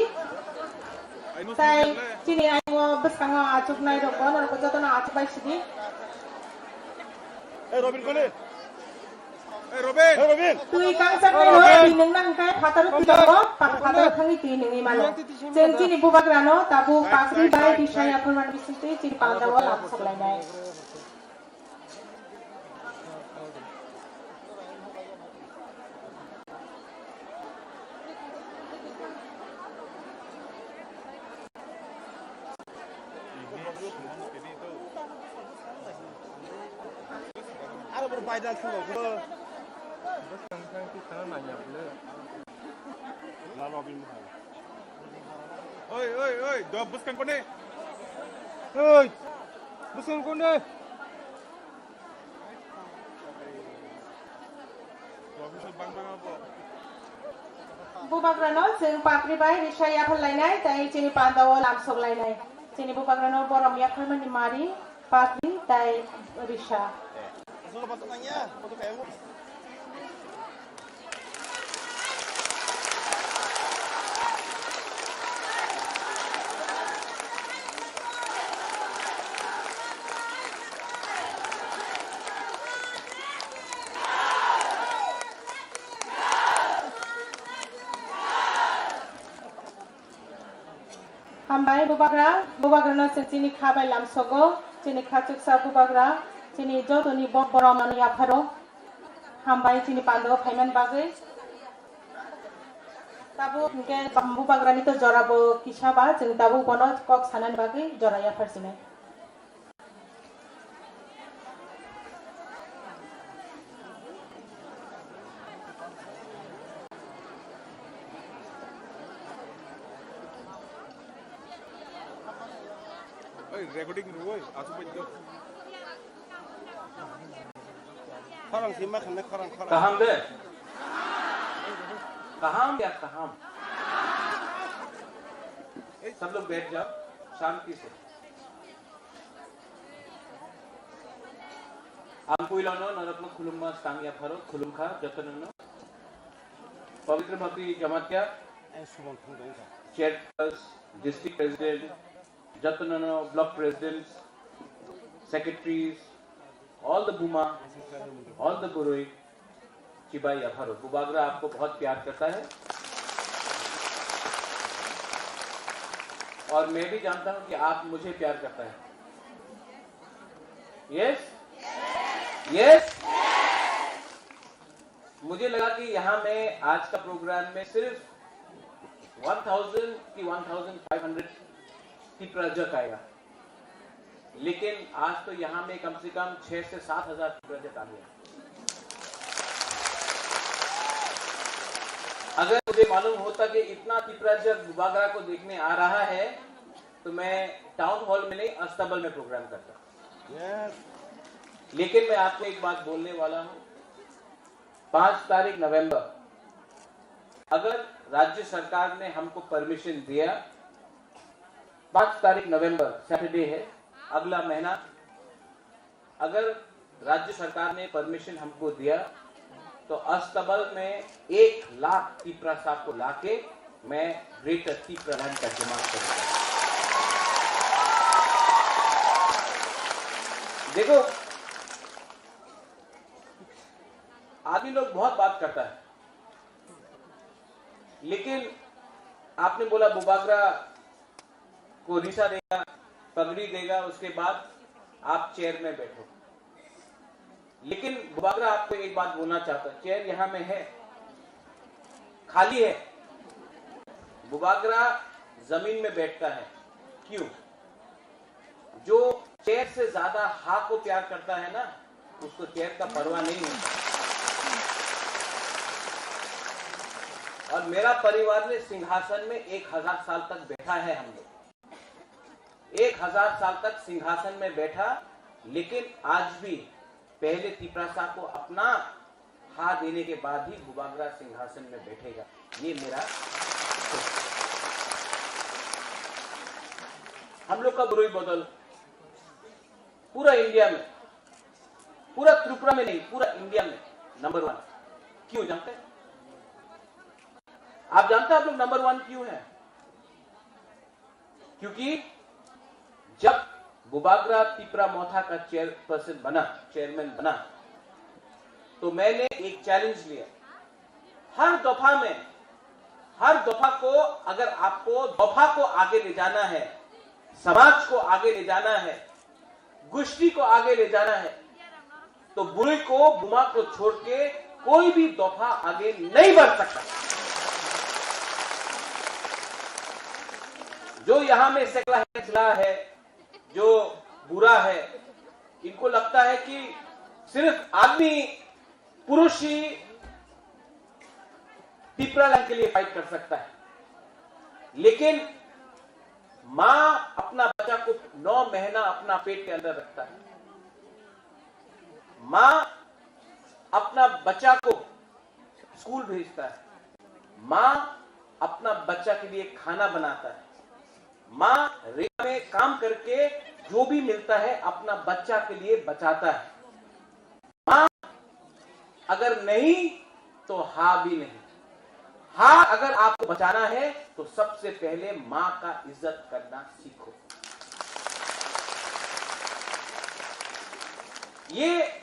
ताई चिनि आइगो बसाङो आचुबनाय रको नरको जतनो आचुबायसिदि ए रबिन कोले ए रबिन तुई कांसाकनै हो दिनों नांकाय फातार तिदो फातार खांनि तिनोंनि मानो जों चिनि बुबाग्रानो ताबु बाग्रि बाय दिसाया फोरमानि बिसंतै चिनि पालदाव लामसलायनाय Ada berbeda semua. Oi, dua buskan kone. Oi, buskan kone. बुबाग्रानो जों पाक्रि बाय रिसाया फलायनाय ताई चिनि पान्दाव लामसलायनाय चिनि बुबाग्रानो बरमिया फोरमानि मारि पाक्रि ताई रिसा Sudah patut nanya, patut kayak Hambai bubagrano चिनि खाबाय लामसगो चिनि खाचुकसा बुबाग्रा चिनि जतनि बरमानि आफारो हामबाय चिनि पान्दाव फाइमान बागै ताबु के बुबाग्रानि तो जराबो किसाबा जों ताबु बनो कक सानानि बागै जराया फारसिनाय recording dulu, aku betul. Korang simak hendak korang. Kaham deh. Kaham ya kaham. सब लोग बैठ जाओ शांति से. Ampu ilono naratno khulumma stangya pharo khulumkha jatanno. पवित्र भक्ति जमात क्या? Chair district president, Jatanono block presidents, secretaries, all the Buma, all the Burui, Chibai Afaro. Bubagra आपको बहुत प्यार करता है और मैं भी जानता हूं कि आप मुझे प्यार करता है. Yes yes. मुझे लगा कि यहां में आज का प्रोग्राम में सिर्फ 1000 की 1500 की प्रोजेक्ट आएगा, लेकिन आज तो यहां में कम से कम 6 से 7000 की प्रोजेक्ट आ गया. अगर मुझे मालूम होता कि इतना प्रोजेक्ट बुबागरा को देखने आ रहा है तो मैं टाउन हॉल में नहीं अस्तबल में प्रोग्राम करता. लेकिन मैं आपको एक बात बोलने वाला हूं. 5 तारीख नवंबर अगर राज्य सरकार ने हमको परमिशन दिया, 5 तारीख नवंबर सैटरडे है, अगला महीना, अगर राज्य सरकार ने परमिशन हमको दिया तो अस्तबल में 1 लाख तीपरा साहब को लाके मैं ग्रेटर तीपरा लैंड का डिमांड करूंगा. देखो, आदमी लोग बहुत बात करता है, लेकिन आपने बोला बुबागरा को रिसा देगा, पगड़ी देगा, उसके बाद आप चेयर में बैठो. लेकिन बुबागरा आपको एक बात बोलना चाहता है, चेयर यहां में है, खाली है. बुबागरा जमीन में बैठता है. क्यों? जो चेयर से ज्यादा हा को प्यार करता है ना, उसको चेयर का परवाह नहीं होता. और मेरा परिवार ने सिंहासन में 1000 साल तक बैठा है. हम लोग 1000 साल तक सिंहासन में बैठा, लेकिन आज भी पहले तीपरा साहब को अपना हाथ देने के बाद ही बुबागरा सिंहासन में बैठेगा. ये मेरा हम लोग का बुरुई बदल पूरा इंडिया में, पूरा त्रिपुरा में नहीं, पूरा इंडिया में नंबर 1. क्यों जानते हैं? आप जानते हैं आप लोग नंबर 1 क्यों है? क्योंकि जब बुबागरा तीपरा मोथा का चेयरमैन बना, तो मैंने एक चैलेंज लिया. हर दफा को अगर आपको दफा को आगे ले जाना है, समाज को आगे ले जाना है, गुष्टी को आगे ले जाना है, तो बुरी को बुमा को छोड़ के कोई भी दफा आगे नहीं बढ़ सकता. जो यहां में सेकला है, जो बुरा है, इनको लगता है कि सिर्फ आदमी पुरुष ही तीपरा लैंड के लिए फाइट कर सकता है. लेकिन मां अपना बच्चा को 9 महीना अपना पेट के अंदर रखता है. मां अपना बच्चा को स्कूल भेजता है. मां अपना बच्चा के लिए खाना बनाता है. मां रेत में काम करके जो भी मिलता है अपना बच्चा के लिए बचाता है. मां अगर नहीं तो हा भी नहीं. हाँ, अगर आपको बचाना है तो सबसे पहले मां का इज्जत करना सीखो. ये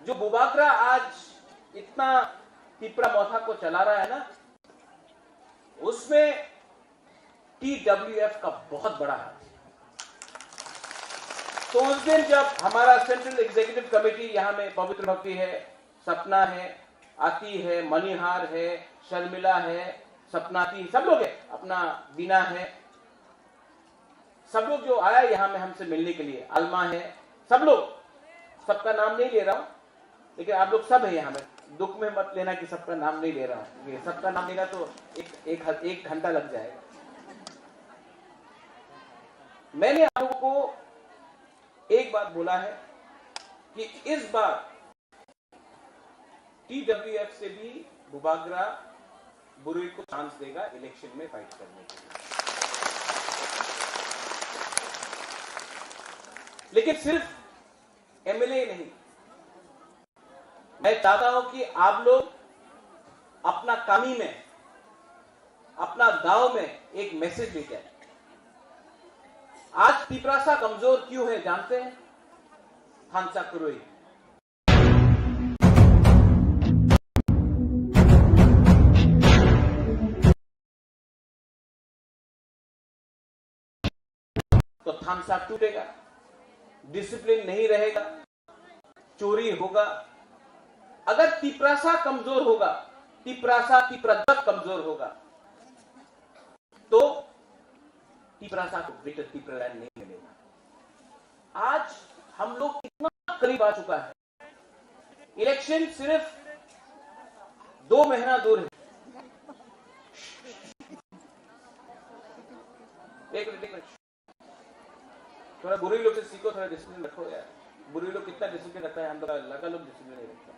जो बुबागरा आज इतना तीपरा मोथा को चला रहा है ना, उसमें TWF का बहुत बड़ा हाथ है. तो उस दिन जब हमारा सेंट्रल एग्जीक्यूटिव कमेटी यहां में पवित्र भक्ति है, सपना है, आती है, मणिहार है, शर्मिला है, सपनाती, सब लोग है, अपना बीना है, सब लोग जो आया यहां में हमसे मिलने के लिए, अलमा है, सब लोग, सबका नाम नहीं ले रहा हूं, लेकिन आप लोग सब है यहां में. दुख में मत लेना कि सबका नाम नहीं ले रहा हूं. ये सबका नाम लेगा तो एक घंटा लग जाएगा. मैंने आप लोगों को एक बात बोला है कि इस बार TWF से भी बुबागरा बुरुई को चांस देगा इलेक्शन में फाइट करने के लिए. लेकिन सिर्फ MLA नहीं, मैं चाहता हूं कि आप लोग अपना कामी में, अपना गांव में एक मैसेज लेके आए. तिपरासा कमजोर क्यों है जानते हैं? थानसा कुरोई। तो थानसा टूटेगा, डिसिप्लिन नहीं रहेगा, चोरी होगा। अगर तिपरासा कमजोर होगा, तिपरादत कमजोर होगा, तो तिपरासा को ग्रेटर तिपरालैंड नहीं मिलेगा। आज हम लोग कितना करीब आ चुका है। इलेक्शन सिर्फ 2 महीना दूर है। एक मिनट, थोड़ा बुरी लोग से सीखो, थोड़ा डिसिप्लिन रखो यार। बुरी लोग कितना डिसिप्लिन रखता है, हम लोग लड़का लोग डिसिप्लिन नहीं रखता।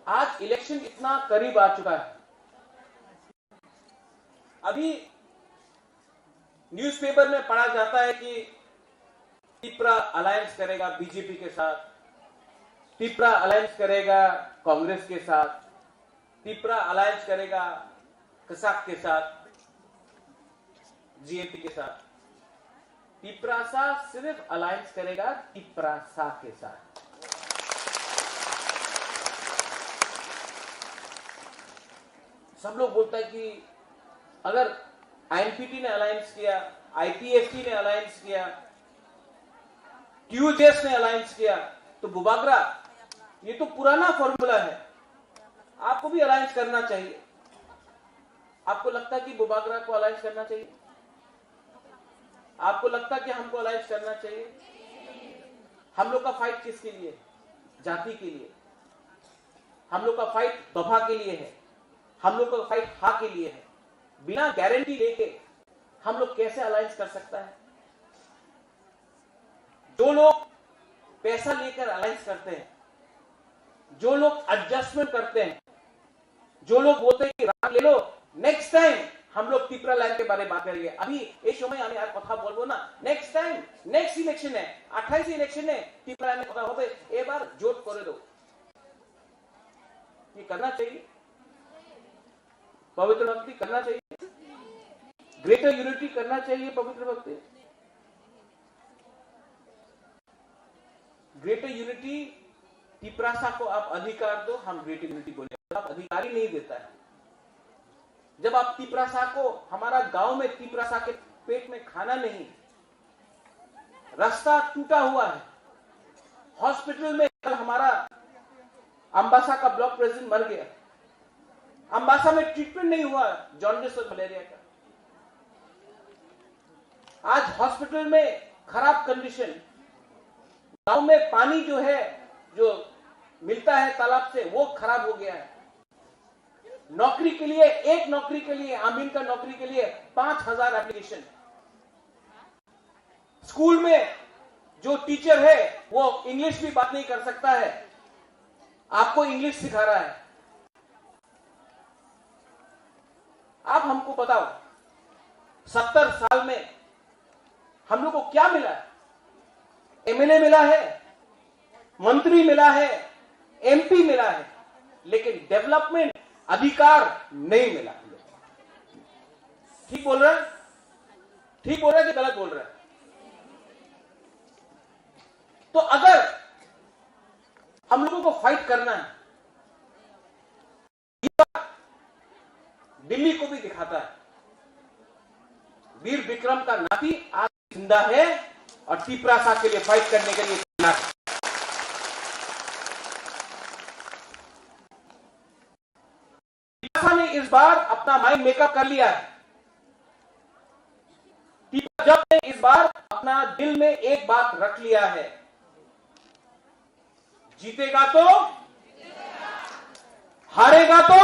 आज इलेक्शन इतना करीब आ चुका है। अभी न्यूज़पेपर में पढ़ा जाता है कि तिपरा अलायंस करेगा बीजेपी के साथ, तिपरा अलायंस करेगा कांग्रेस के साथ, तिपरा अलायंस करेगा कसाक के साथ, जीएपी के साथ। तिपरासा सिर्फ अलायंस करेगा तिपरासा के साथ। सब लोग बोलता है कि अगर आईएनपीटी ने अलायंस किया, आईपीएफटी ने अलायंस किया, टीयूजेएस ने अलायंस किया, तो बुबागरा ये तो पुराना फॉर्मूला है, आपको भी अलायंस करना चाहिए। आपको लगता है कि बुबागरा को अलायंस करना चाहिए? आपको लगता है कि हमको अलायंस करना चाहिए? हम लोग का फाइट किसके लिए? जाति के लिए। हम लोग का फाइट दफा के लिए है। हम लोग का फाइट हा के लिए है। बिना गारंटी लेके हम लोग कैसे अलायंस कर सकता है? जो लोग पैसा लेकर अलायंस करते हैं, जो लोग एडजस्टमेंट करते हैं, जो लोग बोलते हैं कि राम ले लो, नेक्स्ट टाइम हम लोग तिपरा लैंड के बारे में बात करेंगे। अभी इस समय আমি আর কথা বলবো না। नेक्स्ट टाइम नेक्स्ट इलेक्शन है, 28 इलेक्शन है, तिपरा लैंड কথা হবে। এবার জোট করে दो। ये करना चाहिए, पवित्र भक्ति करना चाहिए, ग्रेटर यूनिटी करना चाहिए। पवित्र भक्ति, ग्रेटर यूनिटी, तिपरासा को आप अधिकार दो, हम ग्रेटर यूनिटी बोले। आप अधिकार ही नहीं देता है। जब आप तिपरासा को, हमारा गांव में तिपरासा के पेट में खाना नहीं, रास्ता टूटा हुआ है, हॉस्पिटल में कल हमारा अंबासा का ब्लॉक प्रेसिडेंट मर गया, अंबासा में ट्रीटमेंट नहीं हुआ जॉन्डिस और मलेरिया का। आज हॉस्पिटल में खराब कंडीशन, गांव में पानी जो है, जो मिलता है तालाब से, वो खराब हो गया है। नौकरी के लिए, एक नौकरी के लिए, आमीन का नौकरी के लिए 5000 एप्लीकेशन। स्कूल में जो टीचर है वो इंग्लिश भी बात नहीं कर सकता है, आपको इंग्लिश सिखा रहा है। आप हमको बताओ, 70 साल में हम लोग को क्या मिला है? एमएलए मिला है, मंत्री मिला है, एमपी मिला है, लेकिन डेवलपमेंट अधिकार नहीं मिला। ठीक बोल रहा है? ठीक बोल रहा है कि गलत बोल रहा है? तो अगर हम लोगों को फाइट करना है, दिल्ली को भी दिखाता है, वीर विक्रम का नाती आज जिंदा है और तिपरासा के लिए फाइट करने के लिए तैयार है। तिपरासा ने इस बार अपना माइंड मेकअप कर लिया है। तिपरासा ने इस बार अपना दिल में एक बात रख लिया है, जीतेगा तो, हारेगा तो